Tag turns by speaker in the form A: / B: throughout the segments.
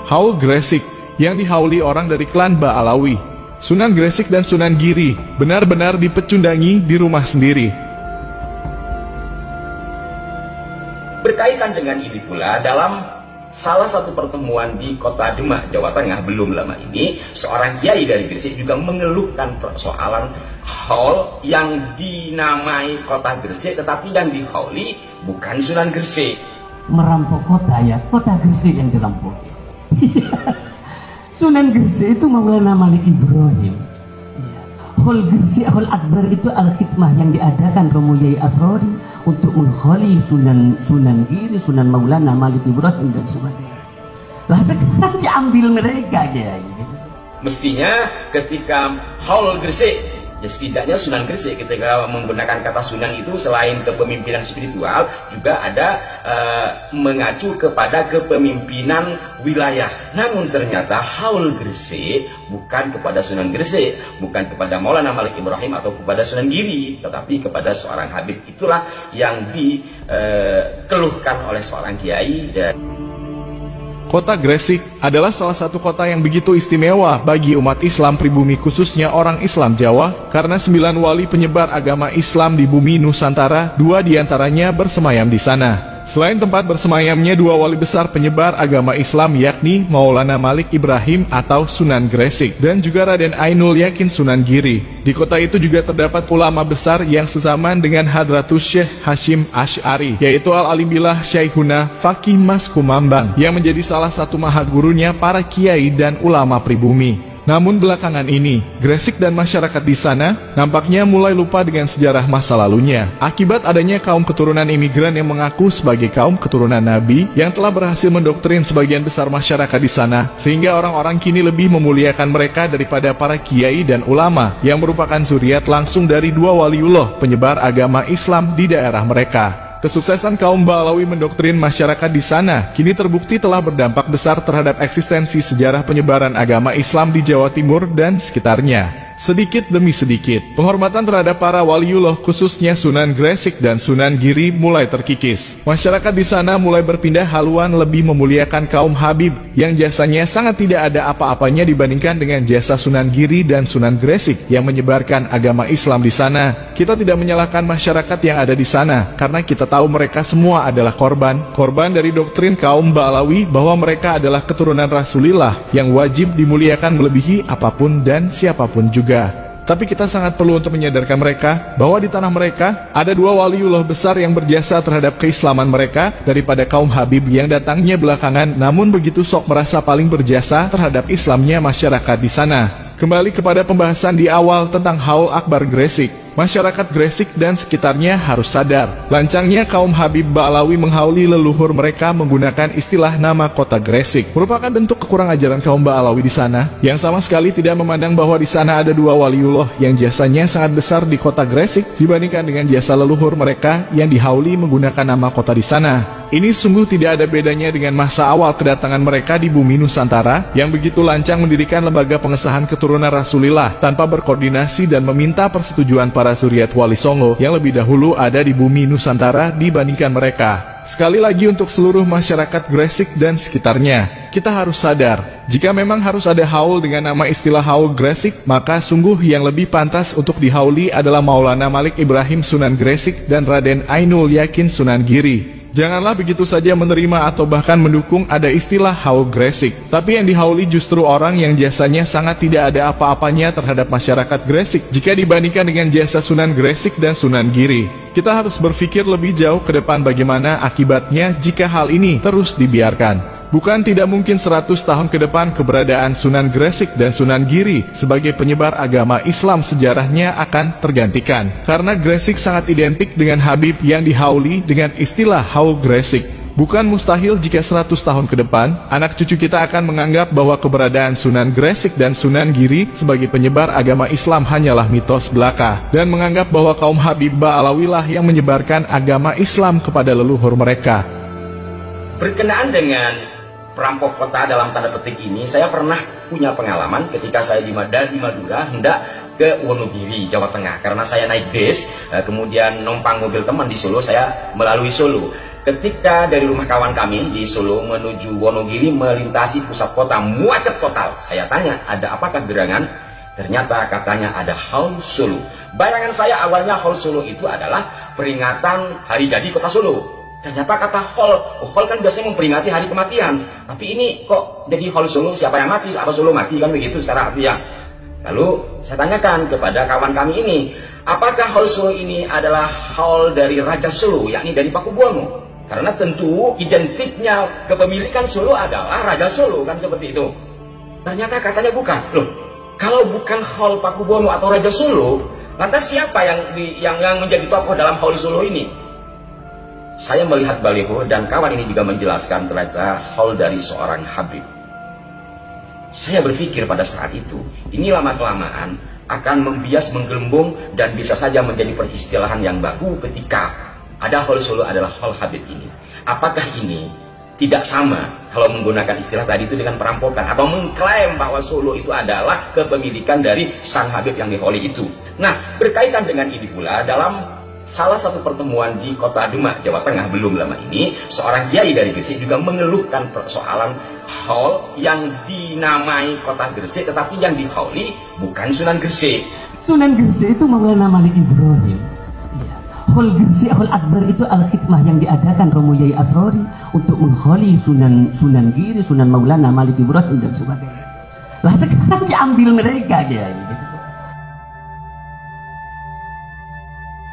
A: Haul Gresik, yang dihauli orang dari klan Ba'alawi. Sunan Gresik dan Sunan Giri benar-benar dipecundangi di rumah sendiri.
B: Berkaitan dengan ini pula, dalam salah satu pertemuan di kota Demak, Jawa Tengah belum lama ini, seorang kiai dari Gresik juga mengeluhkan persoalan haul yang dinamai kota Gresik, tetapi yang dihauli bukan Sunan Gresik.
C: Merampok kota ya, kota Gresik yang dirampok. Sunan Gresik itu Maulana Malik Ibrahim. Haul Gresik, Haul Akbar itu al-khidmah yang diadakan Romo Yai Asrori untuk mengholi Sunan Giri, Sunan Maulana Malik Ibrahim dan sebagainya. Lah sekarang diambil mereka ya.
B: Mestinya ketika Haul Gresik, ya setidaknya Sunan Gresik ketika menggunakan kata Sunan itu selain kepemimpinan spiritual juga ada mengacu kepada kepemimpinan wilayah. Namun ternyata Haul Gresik bukan kepada Sunan Gresik, bukan kepada Maulana Malik Ibrahim atau kepada Sunan Giri, tetapi kepada seorang Habib. Itulah yang dikeluhkan oleh seorang kiai.
A: Kota Gresik adalah salah satu kota yang begitu istimewa bagi umat Islam pribumi, khususnya orang Islam Jawa, karena 9 wali penyebar agama Islam di bumi Nusantara, 2 diantaranya bersemayam di sana. Selain tempat bersemayamnya 2 wali besar penyebar agama Islam, yakni Maulana Malik Ibrahim atau Sunan Gresik dan juga Raden Ainul Yakin Sunan Giri. Di kota itu juga terdapat ulama besar yang sezaman dengan Hadratus Syekh Hashim Asy'ari, yaitu Al-Alimbillah Syekhuna Fakih Mas Kumambang, yang menjadi salah satu mahagurunya para kiai dan ulama pribumi. Namun belakangan ini, Gresik dan masyarakat di sana nampaknya mulai lupa dengan sejarah masa lalunya. Akibat adanya kaum keturunan imigran yang mengaku sebagai kaum keturunan Nabi yang telah berhasil mendoktrin sebagian besar masyarakat di sana, sehingga orang-orang kini lebih memuliakan mereka daripada para kiai dan ulama yang merupakan zuriat langsung dari 2 waliullah penyebar agama Islam di daerah mereka. Kesuksesan kaum Ba'alawi mendoktrin masyarakat di sana kini terbukti telah berdampak besar terhadap eksistensi sejarah penyebaran agama Islam di Jawa Timur dan sekitarnya. Sedikit demi sedikit, penghormatan terhadap para waliullah khususnya Sunan Gresik dan Sunan Giri mulai terkikis. Masyarakat di sana mulai berpindah haluan lebih memuliakan kaum Habib yang jasanya sangat tidak ada apa-apanya dibandingkan dengan jasa Sunan Giri dan Sunan Gresik yang menyebarkan agama Islam di sana. Kita tidak menyalahkan masyarakat yang ada di sana karena kita tahu mereka semua adalah korban dari doktrin kaum Ba'alawi bahwa mereka adalah keturunan Rasulullah yang wajib dimuliakan melebihi apapun dan siapapun juga. Tapi kita sangat perlu untuk menyadarkan mereka bahwa di tanah mereka ada 2 waliullah besar yang berjasa terhadap keislaman mereka daripada kaum Habib yang datangnya belakangan namun begitu sok merasa paling berjasa terhadap Islamnya masyarakat di sana. Kembali kepada pembahasan di awal tentang Haul Akbar Gresik. Masyarakat Gresik dan sekitarnya harus sadar, lancangnya kaum Habib Ba'alawi menghauli leluhur mereka menggunakan istilah nama kota Gresik merupakan bentuk kekurang ajaran kaum Ba'alawi di sana, yang sama sekali tidak memandang bahwa di sana ada 2 waliullah yang jasanya sangat besar di kota Gresik dibandingkan dengan jasa leluhur mereka yang dihauli menggunakan nama kota di sana. Ini sungguh tidak ada bedanya dengan masa awal kedatangan mereka di bumi Nusantara yang begitu lancang mendirikan lembaga pengesahan keturunan Rasulullah tanpa berkoordinasi dan meminta persetujuan para zuriat Wali Songo yang lebih dahulu ada di bumi Nusantara dibandingkan mereka. Sekali lagi untuk seluruh masyarakat Gresik dan sekitarnya, kita harus sadar, jika memang harus ada haul dengan nama istilah Haul Gresik, maka sungguh yang lebih pantas untuk dihauli adalah Maulana Malik Ibrahim Sunan Gresik dan Raden Ainul Yakin Sunan Giri. Janganlah begitu saja menerima atau bahkan mendukung ada istilah Haul Gresik. Tapi yang dihauli justru orang yang jasanya sangat tidak ada apa-apanya terhadap masyarakat Gresik jika dibandingkan dengan jasa Sunan Gresik dan Sunan Giri. Kita harus berpikir lebih jauh ke depan bagaimana akibatnya jika hal ini terus dibiarkan. Bukan tidak mungkin 100 tahun ke depan keberadaan Sunan Gresik dan Sunan Giri sebagai penyebar agama Islam sejarahnya akan tergantikan. Karena Gresik sangat identik dengan Habib yang dihauli dengan istilah Haul Gresik. Bukan mustahil jika 100 tahun ke depan, anak cucu kita akan menganggap bahwa keberadaan Sunan Gresik dan Sunan Giri sebagai penyebar agama Islam hanyalah mitos belaka, dan menganggap bahwa kaum Habib Ba'alawilah yang menyebarkan agama Islam kepada leluhur mereka.
B: Berkenaan dengan perampok kota dalam tanda petik ini, saya pernah punya pengalaman ketika saya di Madura hendak ke Wonogiri, Jawa Tengah. Karena saya naik bis, kemudian numpang mobil teman di Solo, saya melalui Solo. Ketika dari rumah kawan kami di Solo menuju Wonogiri melintasi pusat kota, macet total. Saya tanya, ada apakah gerangan? Ternyata katanya ada Haul Solo. Bayangan saya awalnya Haul Solo itu adalah peringatan hari jadi kota Solo. Ternyata kata Haul kan biasanya memperingati hari kematian. Tapi ini kok jadi Haul Solo, siapa yang mati? Apa Solo mati? Kan begitu secara artinya. Lalu saya tanyakan kepada kawan kami ini, apakah Haul Solo ini adalah haul dari Raja Solo, yakni dari Pakubuwono? Karena tentu identiknya kepemilikan Solo adalah Raja Solo, kan seperti itu. Ternyata katanya bukan. Loh, kalau bukan haul Pakubuwono atau Raja Solo, lantas siapa yang menjadi tokoh dalam Haul Solo ini? Saya melihat baliho dan kawan ini juga menjelaskan ternyata haul dari seorang Habib. Saya berpikir pada saat itu, ini lama-kelamaan akan membias, menggelembung, dan bisa saja menjadi peristilahan yang baku ketika ada Haul Solo adalah haul Habib ini. Apakah ini tidak sama kalau menggunakan istilah tadi itu dengan perampokan atau mengklaim bahwa Solo itu adalah kepemilikan dari sang Habib yang dihauli itu? Nah, berkaitan dengan ini pula, dalam salah satu pertemuan di kota Demak, Jawa Tengah belum lama ini, seorang kiai dari Gresik juga mengeluhkan persoalan haul yang dinamai kota Gresik, tetapi yang dihauli bukan Sunan Gresik.
C: Sunan Gresik itu Maulana Malik Ibrahim. Haul Gresik, Haul Akbar itu al-khidmah yang diadakan Romo Yai Asrori untuk menghauli Sunan Giri, Sunan Maulana Malik Ibrahim dan sebagainya. Lah sekarang diambil mereka dia.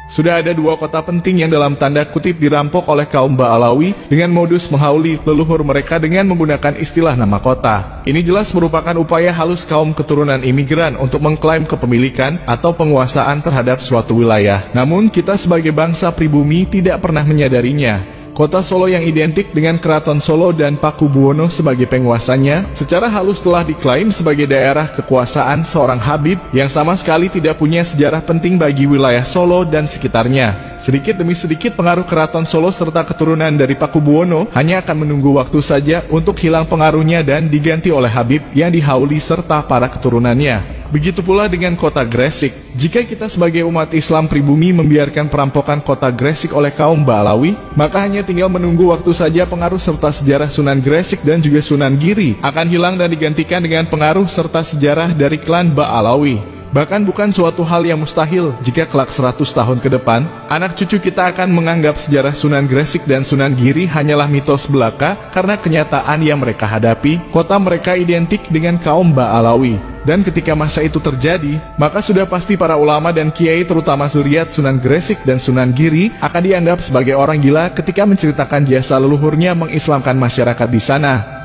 A: Sudah ada dua kota penting yang dalam tanda kutip dirampok oleh kaum Ba'alawi dengan modus menghauli leluhur mereka dengan menggunakan istilah nama kota. Ini jelas merupakan upaya halus kaum keturunan imigran untuk mengklaim kepemilikan atau penguasaan terhadap suatu wilayah. Namun kita sebagai bangsa pribumi tidak pernah menyadarinya. Kota Solo yang identik dengan Keraton Solo dan Pakubuwono sebagai penguasanya, secara halus telah diklaim sebagai daerah kekuasaan seorang Habib yang sama sekali tidak punya sejarah penting bagi wilayah Solo dan sekitarnya. Sedikit demi sedikit pengaruh Keraton Solo serta keturunan dari Pakubuwono hanya akan menunggu waktu saja untuk hilang pengaruhnya dan diganti oleh Habib yang dihauli serta para keturunannya. Begitu pula dengan kota Gresik. Jika kita sebagai umat Islam pribumi membiarkan perampokan kota Gresik oleh kaum Ba'alawi, maka hanya tinggal menunggu waktu saja pengaruh serta sejarah Sunan Gresik dan juga Sunan Giri akan hilang dan digantikan dengan pengaruh serta sejarah dari klan Ba'alawi. Bahkan bukan suatu hal yang mustahil jika kelak 100 tahun ke depan, anak cucu kita akan menganggap sejarah Sunan Gresik dan Sunan Giri hanyalah mitos belaka karena kenyataan yang mereka hadapi, kota mereka identik dengan kaum Ba'alawi. Dan ketika masa itu terjadi, maka sudah pasti para ulama dan kiai terutama zuriat Sunan Gresik dan Sunan Giri akan dianggap sebagai orang gila ketika menceritakan jasa leluhurnya mengislamkan masyarakat di sana.